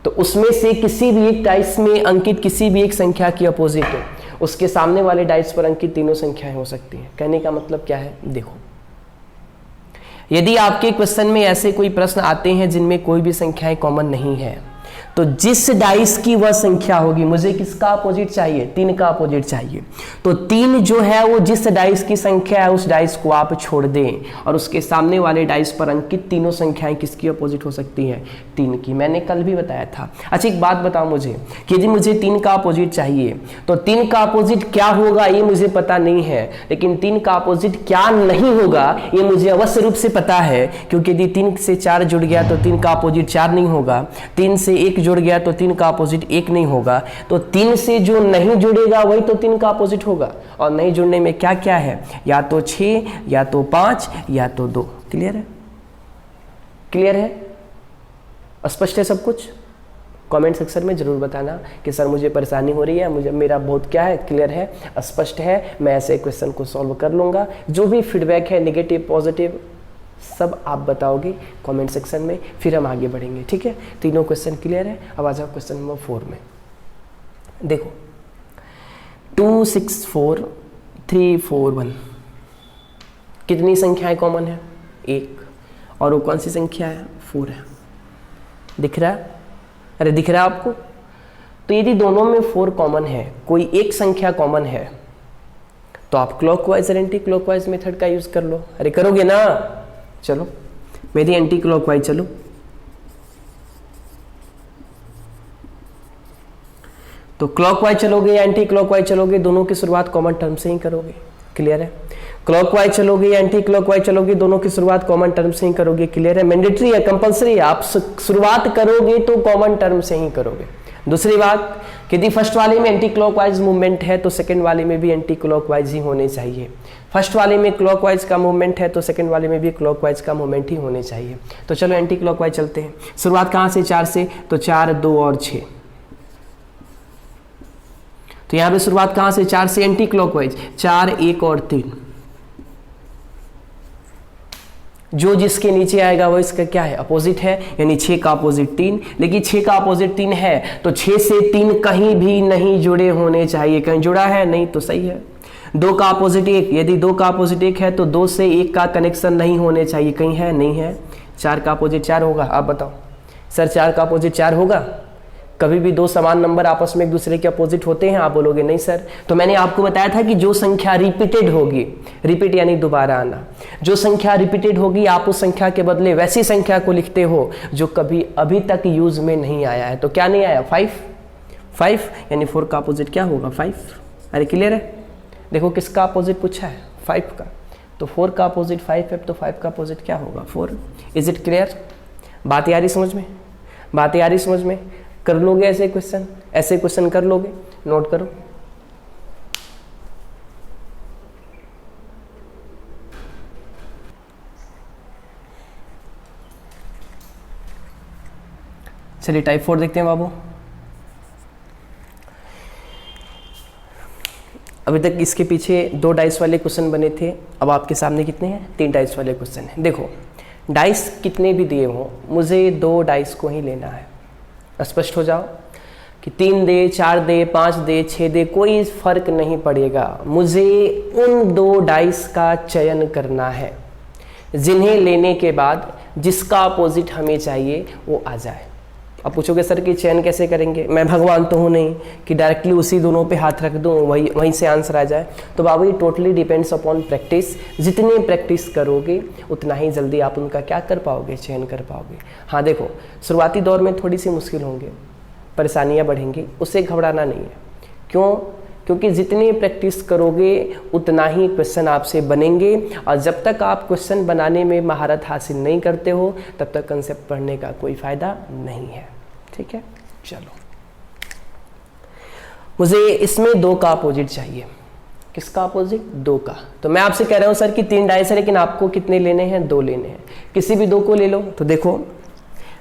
तो उसमें से किसी भी एक डाइस में अंकित किसी भी एक संख्या की अपोजिट है, उसके सामने वाले डाइस पर अंकित तीनों संख्याएं हो सकती हैं। कहने का मतलब क्या है? देखो, यदि आपके क्वेश्चन में ऐसे कोई प्रश्न आते हैं जिनमें कोई भी संख्याएं कॉमन नहीं है, तो जिस डाइस की वह संख्या होगी, मुझे किसका अपोजिट चाहिए? 3 का अपोजिट चाहिए। तो 3 जो है वो जिस डाइस की संख्या है उस डाइस को आप छोड़ दें, और उसके सामने वाले डाइस पर अंकित तीनों संख्याएं किसकी अपोजिट हो सकती हैं? 3 की। मैंने कल भी बताया था। अच्छा एक बात बताओ मुझे कि यदि मुझे 3 का अपोजिट चाहिए, तो 3 का अपोजिट क्या होगा ये मुझे पता नहीं है, लेकिन 3 का अपोजिट क्या नहीं होगा ये मुझे अवश्य रूप से पता है, क्योंकि यदि 3 से 4 जुड़ गया तो 3 का अपोजिट 4 नहीं होगा, 3 से 1 जुड़ गया तो 3 का अपोजिट 1 नहीं होगा, तो 3 से जो नहीं जुड़ेगा वही तो 3 का अपोजिट होगा। और नहीं जुड़ने में क्या क्या है? या तो 6, या तो 5, या तो 2। क्लियर है? क्लियर है? स्पष्ट है सब कुछ? कमेंट सेक्शन में जरूर बताना कि सर मुझे परेशानी हो रही है, मुझे मेरा बहुत क्या है? क्लियर है? स्पष्ट है? मैं ऐसे क्वेश्चन को सॉल्व कर लूँगा। जो भी फीडबैक है नेगेटिव पॉजिटिव सब आप बताओगे कमेंट सेक्शन में, फिर हम आगे बढ़ेंगे। ठीक है? तीनों क्वेश्चन क्लियर है? अब आ जाओ क्वेश्चन नंबर 4 में। देखो 2 6 4 3 4 1 कितनी संख्याएं कॉमन है? 1। और वो कौन सी संख्या है? 4 है। दिख रहा है? अरे दिख रहा है आपको? तो यदि दोनों में 4 कॉमन है, कोई एक संख्या कॉमन है, तो आप क्लॉकवाइज और एंटी क्लॉकवाइज मेथड का यूज कर लो। अरे करोगे ना? चलो मेरी एंटी क्लॉकवाइज चलो। तो क्लॉकवाइज चलोगे या एंटी क्लॉकवाइज चलोगे, दोनों की शुरुआत कॉमन टर्म से ही करोगे। क्लियर है? क्लॉकवाइज चलोगे या एंटी क्लॉकवाइज चलोगे, दोनों की शुरुआत कॉमन टर्म से ही करोगे। क्लियर है? मैंडेटरी है, कंपलसरी है, आप शुरुआत करोगे तो कॉमन टर्म से ही करोगे। दूसरी बात, यदि फर्स्ट वाले में एंटी क्लॉकवाइज मूवमेंट है तो सेकंड वाले में भी एंटी क्लॉकवाइज ही होने चाहिए। फर्स्ट वाले में क्लॉकवाइज का मूवमेंट है तो सेकंड वाले में भी क्लॉकवाइज का मूवमेंट ही होने चाहिए। तो चलो एंटी क्लॉकवाइज चलते हैं। शुरुआत कहाँ से? 4 से। तो 4 2 और 6। तो यहाँ पे शुरुआत कहाँ से? 4 से। एंटी क्लॉकवाइज 4 1 और 3। जो जिसके नीचे आएगा वो इसका क्या है? अपोजिट है, यानी 6 का अपोजिट 3। लेकिन 6 का अपोजिट 3 है तो 6 से 3 कहीं भी नहीं जुड़े होने चाहिए। कहीं जुड़ा है? नहीं, तो सही है। 2 का अपोजिट 1, यदि 2 का अपोजिट 1 है तो 2 से 1 का कनेक्शन नहीं होने चाहिए। कहीं है? नहीं है। 4 का अपोजिट 4 होगा? आप बताओ सर 4 का अपोजिट 4 होगा? कभी भी 2 समान नंबर आपस में एक दूसरे के अपोजिट होते हैं? आप बोलोगे नहीं सर। तो मैंने आपको बताया था कि जो संख्या रिपीटेड होगी, रिपीट यानी दोबारा आना, जो संख्या रिपीटेड होगी आप उस संख्या के बदले वैसी संख्या को लिखते हो जो कभी अभी तक यूज में नहीं आया है। तो क्या नहीं आया? 5 यानी 4 का अपोजिट क्या होगा? 5। अरे क्लियर है? देखो किसका अपोजिट पूछा है? 5 का। तो 4 का अपोजिट 5 है, तो 5 का अपोजिट क्या होगा? 4। Is it clear? बात आ रही समझ में? बात आ रही समझ में? कर लोगे ऐसे क्वेश्चन? ऐसे क्वेश्चन कर लोगे? नोट करो। चलिए टाइप 4 देखते हैं बाबू। अभी तक इसके पीछे 2 डाइस वाले क्वेश्चन बने थे, अब आपके सामने कितने हैं? 3 डाइस वाले क्वेश्चन हैं। देखो डाइस कितने भी दिए हों, मुझे 2 डाइस को ही लेना है। स्पष्ट हो जाओ कि 3 दे, 4 दे, 5 दे, 6 दे, कोई फर्क नहीं पड़ेगा। मुझे उन 2 डाइस का चयन करना है जिन्हें लेने के बाद जिसका अपोजिट हमें चाहिए वो आ जाए। अब पूछोगे सर कि चयन कैसे करेंगे? मैं भगवान तो हूँ नहीं कि डायरेक्टली उसी दोनों पे हाथ रख दूँ वहीं से आंसर आ जाए। तो बाबू ये टोटली डिपेंड्स अपॉन प्रैक्टिस। जितनी प्रैक्टिस करोगे उतना ही जल्दी आप उनका क्या कर पाओगे? चयन कर पाओगे। हाँ देखो, शुरुआती दौर में थोड़ी सी मुश्किल होंगे, परेशानियाँ बढ़ेंगी, उससे घबराना नहीं है। क्यों? क्योंकि जितनी प्रैक्टिस करोगे उतना ही क्वेश्चन आपसे बनेंगे, और जब तक आप क्वेश्चन बनाने में महारत हासिल नहीं करते हो तब तक कंसेप्ट पढ़ने का कोई फ़ायदा नहीं है। ठीक है, चलो मुझे इसमें 2 का अपोजिट चाहिए। किसका अपोजिट? 2 का। तो मैं आपसे कह रहा हूँ सर कि 3 डाइस है, लेकिन आपको कितने लेने हैं? 2 लेने हैं। किसी भी 2 को ले लो। तो देखो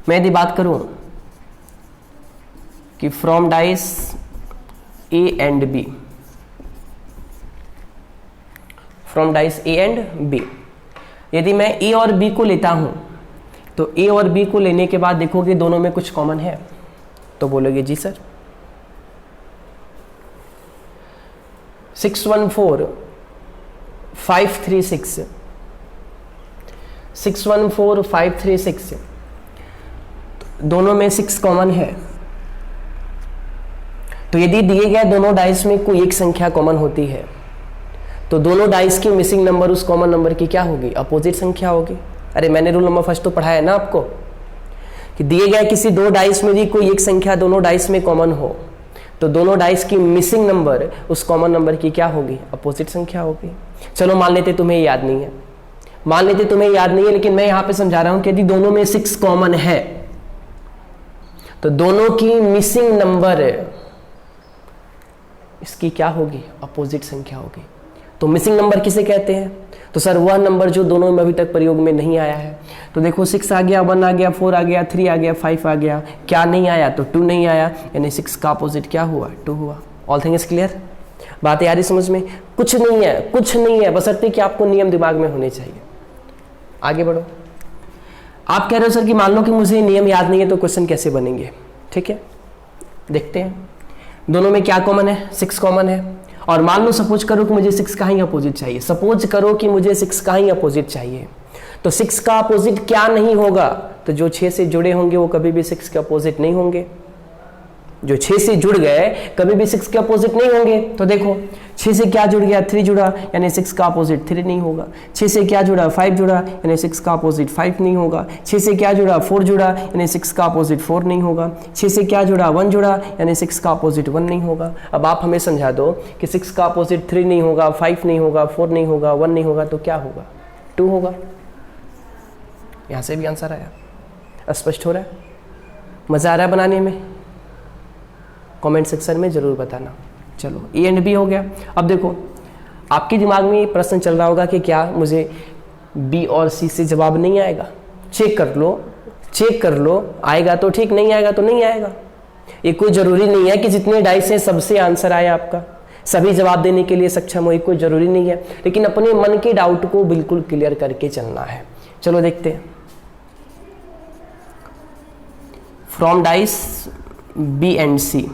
मैं यदि बात करूँ कि from dice A and B, from dice A and B, यदि मैं A और B को लेता हूं तो A और B को लेने के बाद देखोगे दोनों में कुछ कॉमन है। तो बोलोगे जी सर 614 536 614 536 दोनों में 6 कॉमन है। तो यदि दिए गए दोनों डाइस में कोई एक संख्या कॉमन होती है तो दोनों डाइस की मिसिंग नंबर उस कॉमन नंबर की क्या होगी? अपोजिट संख्या होगी। अरे मैंने रूल नंबर फर्स्ट तो पढ़ाया ना आपको कि दिए गए किसी 2 डाइस में भी कोई एक संख्या दोनों डाइस में कॉमन हो तो दोनों डाइस की मिसिंग नंबर उस कॉमन नंबर की क्या होगी? अपोजिट संख्या होगी। चलो मान लेते तुम्हें याद नहीं है, मान लेते तुम्हें याद नहीं है, लेकिन मैं यहां पे समझा रहा हूं कि यदि दोनों में 6 कॉमन है तो दोनों की मिसिंग नंबर इसकी क्या होगी? अपोजिट संख्या होगी। तो मिसिंग नंबर किसे कहते हैं? तो सर वह नंबर जो दोनों में अभी तक प्रयोग में नहीं आया है। तो देखो 6 आ गया, 1 आ गया, 4 आ गया, 3 आ गया, 5 आ गया, क्या नहीं आया? तो 2 नहीं आया, यानी 6 का अपोजिट क्या हुआ? 2 हुआ। All things clear? बात यारी समझ में? कुछ नहीं है, कुछ नहीं है, बशर्ते कि आपको नियम दिमाग में होने चाहिए। आगे बढ़ो। आप कह रहे हो सर कि मान लो कि मुझे नियम याद नहीं है तो क्वेश्चन कैसे बनेंगे? ठीक है, देखते हैं। दोनों में क्या कॉमन है? 6 कॉमन है। और मान लो सपोज करो कि मुझे 6 का ही अपोजिट चाहिए। सपोज करो कि मुझे 6 का ही अपोजिट चाहिए, तो 6 का अपोजिट क्या नहीं होगा? तो जो 6 से जुड़े होंगे वो कभी भी 6 के अपोजिट नहीं होंगे। जो 6 से जुड़ गए कभी भी 6 के अपोजिट नहीं होंगे। तो देखो 6 से क्या जुड़ गया? 3 जुड़ा, यानी 6 का अपोजिट 3 नहीं होगा। 6 से क्या जुड़ा? 5 जुड़ा, यानी 6 का अपोजिट 5 नहीं होगा। 6 से क्या जुड़ा? 4 जुड़ा, यानी 6 का अपोजिट 4 नहीं होगा। 6 से क्या जुड़ा? 1 जुड़ा, यानी 6 का अपोजिट 1 नहीं होगा। अब आप हमें समझा दो कि 6 का अपोजिट 3 नहीं होगा, 5 नहीं होगा, 4 नहीं होगा, 1 नहीं होगा, तो क्या होगा? 2 होगा। यहां से भी आंसर आया। स्पष्ट हो रहा है? मजा आ रहा है बनाने में? कमेंट सेक्शन में जरूर बताना। चलो ए एंड बी हो गया। अब देखो आपके दिमाग में प्रश्न चल रहा होगा कि क्या मुझे बी और सी से जवाब नहीं आएगा? चेक कर लो, चेक कर लो, आएगा तो ठीक, नहीं आएगा तो नहीं आएगा। ये कोई जरूरी नहीं है कि जितने डाइस हैं सबसे आंसर आए आपका, सभी जवाब देने के लिए सक्षम हो, ये कोई जरूरी नहीं है। लेकिन अपने मन के डाउट को बिल्कुल क्लियर करके चलना है। चलो देखते हैं। फ्रॉम डाइस बी एंड सी,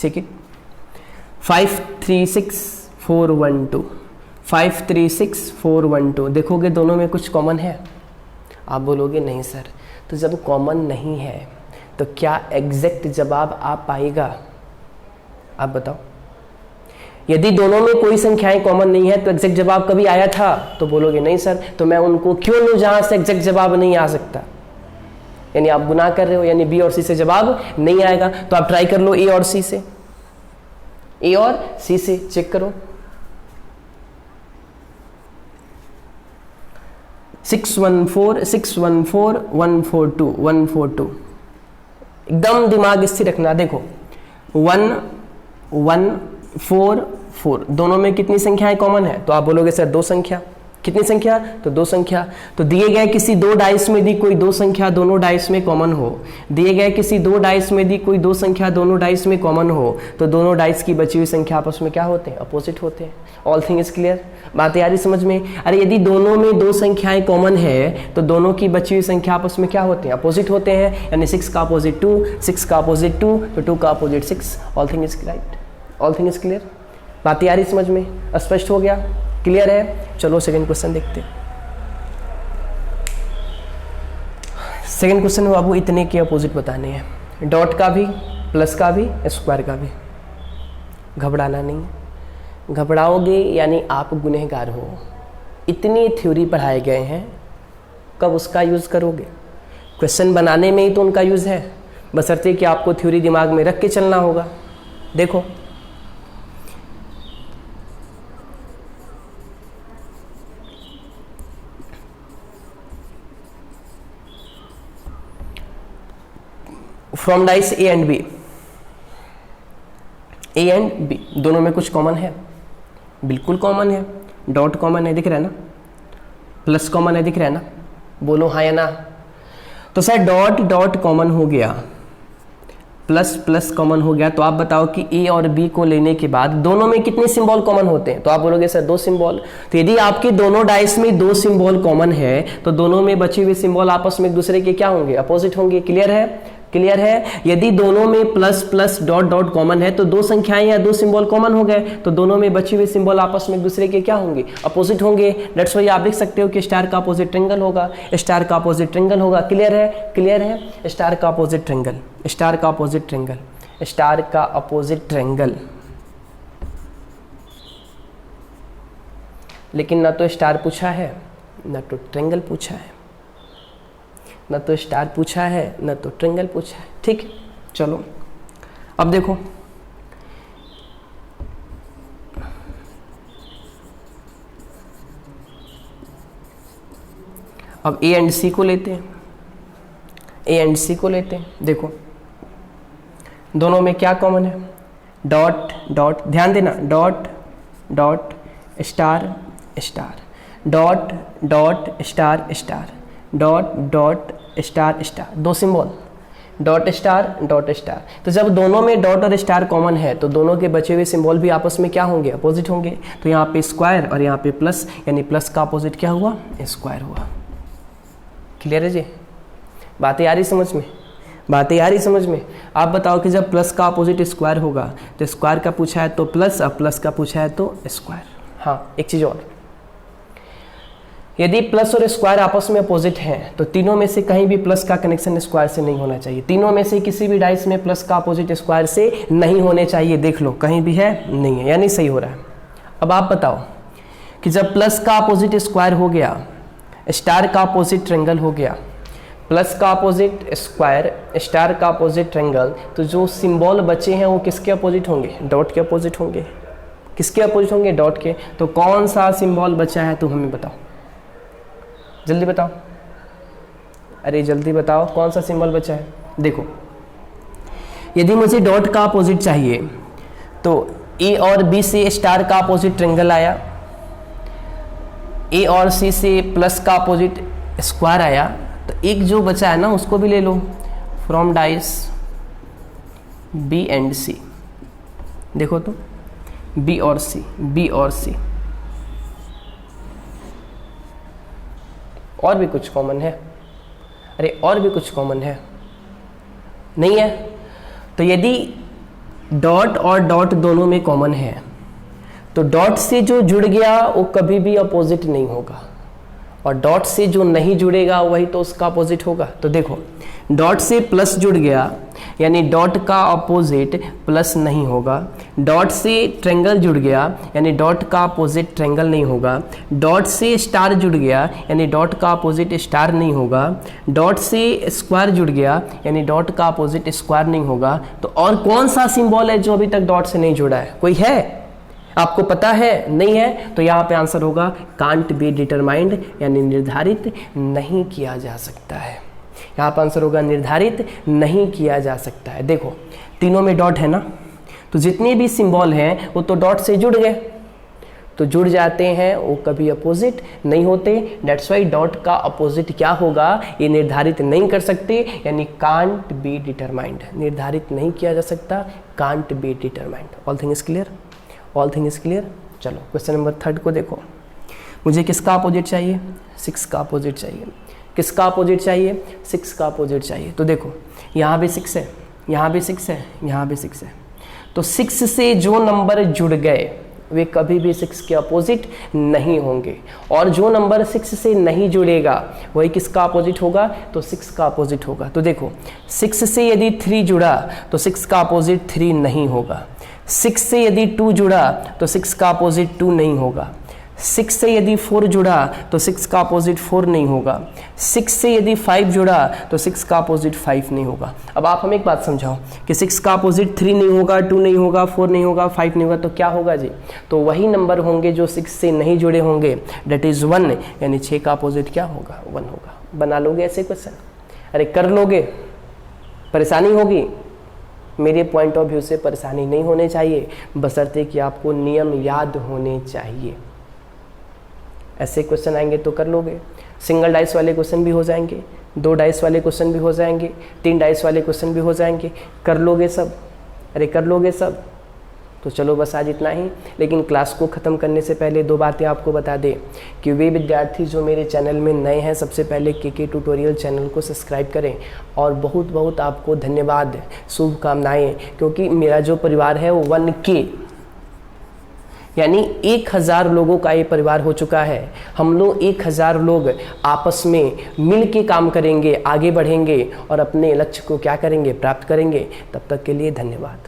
ठीक है, 5 3 6 4 1 2, 5 3 6 4 1 2। देखोगे दोनों में कुछ कॉमन है? आप बोलोगे नहीं सर। तो जब कॉमन नहीं है तो क्या एग्जैक्ट जवाब आ पाएगा? आप बताओ। यदि दोनों में कोई संख्याएं कॉमन नहीं है तो एग्जैक्ट जवाब कभी आया था? तो बोलोगे नहीं सर। तो मैं उनको क्यों लूं जहां से एग्जैक्ट जवाब नहीं आ सकता? यानी आप गुनाह कर रहे हो, यानी बी और सी से जवाब नहीं आएगा। तो आप ट्राई कर लो ए और सी से, ए और सी से चेक करो। 614 614 142 142, एकदम दिमाग स्थिर रखना। देखो 1 1 4 4 दोनों में कितनी संख्याएं कॉमन है? तो आप बोलोगे सर 2 संख्या। कितनी संख्या? तो 2 संख्या। तो दिए गए किसी 2 डाइस में यदि कोई 2 संख्या दोनों डाइस में कॉमन हो, दिए गए किसी 2 डाइस में यदि कोई 2 संख्या दोनों डाइस में कॉमन हो, तो दोनों डाइस की बची हुई संख्या आपस में क्या होते हैं? अपोजिट होते हैं। All thing is clear? बात आ रही समझ में? अरे यदि दोनों में 2 संख्याएं कॉमन है तो दोनों की बची हुई संख्या आपस में क्या होते हैं? अपोजिट होते हैं। यानी 6 का अपोजिट 2, 6 का अपोजिट 2, तो 2 का opposite 6। All thing is right. All thing is clear? बात आ रही समझ में? स्पष्ट हो गया? क्लियर है? चलो सेकंड क्वेश्चन देखते हैं। सेकंड क्वेश्चन में बाबू इतने के अपोजिट बताने हैं, डॉट का भी, प्लस का भी, स्क्वायर का भी। घबराना नहीं, घबराओगे यानी आप गुनहगार हो। इतनी थ्योरी पढ़ाए गए हैं, कब उसका यूज़ करोगे? क्वेश्चन बनाने में ही तो उनका यूज़ है, बशर्ते कि आपको थ्योरी दिमाग में रख के चलना होगा। देखो from dice A and B, A and B दोनों में कुछ कॉमन है? बिल्कुल कॉमन है। डॉट कॉमन है, दिख रहा है ना? प्लस कॉमन है, दिख रहा है ना? बोलो हाँ या ना। तो सर डॉट डॉट कॉमन हो गया, प्लस प्लस कॉमन हो गया, तो आप बताओ कि ए और बी को लेने के बाद दोनों में कितने सिंबल कॉमन होते हैं? तो आप बोलोगे सर 2 सिंबल। तो यदि आपके दोनों डाइस में 2 सिंबल कॉमन है तो दोनों में बचे हुए सिंबल आपस में एक दूसरे के क्या होंगे? अपोजिट होंगे। क्लियर है? क्लियर है? यदि दोनों में plus plus dot dot common है तो 2 संख्याएं या 2 सिंबल कॉमन हो गए, तो दोनों में बचे हुए सिंबल आपस में एक दूसरे के क्या होंगे? अपोजिट होंगे। दैट्स व्हाई आप लिख सकते हो कि स्टार का अपोजिट ट्रायंगल होगा, स्टार का अपोजिट ट्रायंगल होगा। क्लियर है? क्लियर है? स्टार का अपोजिट ट्रायंगल, स्टार का अपोजिट ट्रायंगल, स्टार का अपोजिट ट्रायंगल। लेकिन ना तो स्टार पूछा है, ना तो ट्रायंगल पूछा है, न तो स्टार पूछा है, न तो ट्रायंगल पूछा है। ठीक, चलो अब देखो अब ए एंड सी को लेते हैं, ए एंड सी को लेते हैं। देखो दोनों में क्या कॉमन है? डॉट डॉट, ध्यान देना, dot dot star star, dot dot star star, dot dot star star, 2 symbol, dot star dot star. तो जब दोनों में डॉट और स्टार कॉमन है तो दोनों के बचे हुए सिंबल भी आपस में क्या होंगे? अपोजिट होंगे। तो यहाँ पे स्क्वायर और यहाँ पे प्लस, यानी प्लस का अपोजिट क्या हुआ? स्क्वायर हुआ। क्लियर है जी? बातें आ रही समझ में? बातें आ रही समझ में? आप बताओ कि जब प्लस का अपोजिट स्क्वायर होगा तो स्क्वायर का पूछा है तो प्लस, अब प्लस का पूछा है तो स्क्वायर। हाँ एक चीज़ और, यदि प्लस और स्क्वायर आपस में अपोजिट हैं तो तीनों में से कहीं भी प्लस का कनेक्शन स्क्वायर से नहीं होना चाहिए। तीनों में से किसी भी डाइस में प्लस का अपोजिट स्क्वायर से नहीं होने चाहिए। देख लो कहीं भी है? नहीं है, यानी सही हो रहा है। अब आप बताओ कि जब प्लस का अपोजिट स्क्वायर हो गया, स्टार का अपोजिट ट्रायंगल हो गया, प्लस का अपोजिट स्क्वायर, स्टार का अपोजिट ट्रायंगल, तो जो सिंबल बचे हैं वो किसके अपोजिट होंगे? डॉट के अपोजिट होंगे। किसके अपोजिट होंगे? डॉट के। तो कौन सा सिंबल बचा है तुम हमें बताओ, जल्दी बताओ। अरे जल्दी बताओ कौन सा सिंबल बचा है? देखो यदि मुझे डॉट का अपोजिट चाहिए तो ए और बी से स्टार का अपोजिट ट्रायंगल आया, ए और सी से प्लस का अपोजिट स्क्वायर आया, तो एक जो बचा है ना उसको भी ले लो, फ्रॉम डाइस बी एंड सी। देखो तो बी और सी, बी और सी, और भी कुछ कॉमन है? अरे और भी कुछ कॉमन है? नहीं है? तो यदि डॉट और डॉट दोनों में कॉमन है तो डॉट से जो जुड़ गया वो कभी भी अपोजिट नहीं होगा, और डॉट से जो नहीं जुड़ेगा वही तो उसका अपोजिट होगा। तो देखो डॉट से प्लस जुड़ गया यानी डॉट का अपोजिट प्लस नहीं होगा, डॉट से ट्रायंगल जुड़ गया यानी डॉट का अपोजिट ट्रायंगल नहीं होगा, डॉट से स्टार जुड़ गया यानी डॉट का अपोजिट स्टार नहीं होगा, डॉट से स्क्वायर जुड़ गया यानी डॉट का अपोजिट स्क्वायर नहीं होगा। तो और कौन सा सिंबल है जो अभी तक डॉट से नहीं जुड़ा है? कोई है? आपको पता है? नहीं है? तो यहाँ पे आंसर होगा कांट बी डिटरमाइंड, यानी निर्धारित नहीं किया जा सकता है। यहाँ पर आंसर होगा निर्धारित नहीं किया जा सकता है। देखो तीनों में डॉट है ना, तो जितने भी सिंबल हैं वो तो डॉट से जुड़ गए, तो जुड़ जाते हैं, वो कभी अपोजिट नहीं होते। डेट्स वाई डॉट का अपोजिट क्या होगा, ये निर्धारित नहीं कर सकते, यानी कांट बी डिटरमाइंड, निर्धारित नहीं किया जा सकता, can't be determined. All thing is clear, all thing is clear. चलो क्वेश्चन नंबर 3 को देखो। मुझे किसका अपोजिट चाहिए, 6 का अपोजिट चाहिए। किसका अपोजिट चाहिए, 6 का अपोजिट चाहिए। तो देखो यहाँ भी 6 है, यहाँ भी 6 है, यहाँ भी 6 है, तो 6 से जो नंबर जुड़ गए वे कभी भी 6 के अपोजिट नहीं होंगे, और जो नंबर 6 से नहीं जुड़ेगा वही किसका अपोजिट होगा, तो 6 का अपोजिट होगा। तो देखो 6 से यदि 3 जुड़ा तो 6 का अपोजिट 3 नहीं होगा, 6 से यदि 2 जुड़ा तो 6 का अपोजिट 2 नहीं होगा, 6 से यदि 4 जुड़ा तो 6 का अपोजिट 4 नहीं होगा, 6 से यदि 5 जुड़ा तो 6 का अपोजिट 5 नहीं होगा। अब आप हमें एक बात समझाओ कि 6 का अपोजिट 3 नहीं होगा, 2 नहीं होगा, 4 नहीं होगा, 5 नहीं होगा, तो क्या होगा जी, तो वही नंबर होंगे जो 6 से नहीं जुड़े होंगे, डेट इज़ 1, यानी 6 का अपोजिट क्या होगा, 1 होगा। बना लोगे ऐसे क्वेश्चन, अरे कर लोगे, परेशानी होगी, मेरे पॉइंट ऑफ व्यू से परेशानी नहीं होने चाहिए, बशर्ते कि आपको नियम याद होने चाहिए। ऐसे क्वेश्चन आएंगे तो कर लोगे, सिंगल डाइस वाले क्वेश्चन भी हो जाएंगे, 2 डाइस वाले क्वेश्चन भी हो जाएंगे, 3 डाइस वाले क्वेश्चन भी हो जाएंगे, कर लोगे सब, अरे कर लोगे सब। तो चलो बस आज इतना ही, लेकिन क्लास को ख़त्म करने से पहले 2 बातें आपको बता दें कि वे विद्यार्थी जो मेरे चैनल में नए हैं, सबसे पहले के ट्यूटोरियल चैनल को सब्सक्राइब करें, और बहुत बहुत आपको धन्यवाद, शुभकामनाएँ, क्योंकि मेरा जो परिवार है वो 1K यानी 1000 लोगों का ये परिवार हो चुका है। हम लोग 1000 लोग आपस में मिल के काम करेंगे, आगे बढ़ेंगे और अपने लक्ष्य को क्या करेंगे, प्राप्त करेंगे। तब तक के लिए धन्यवाद।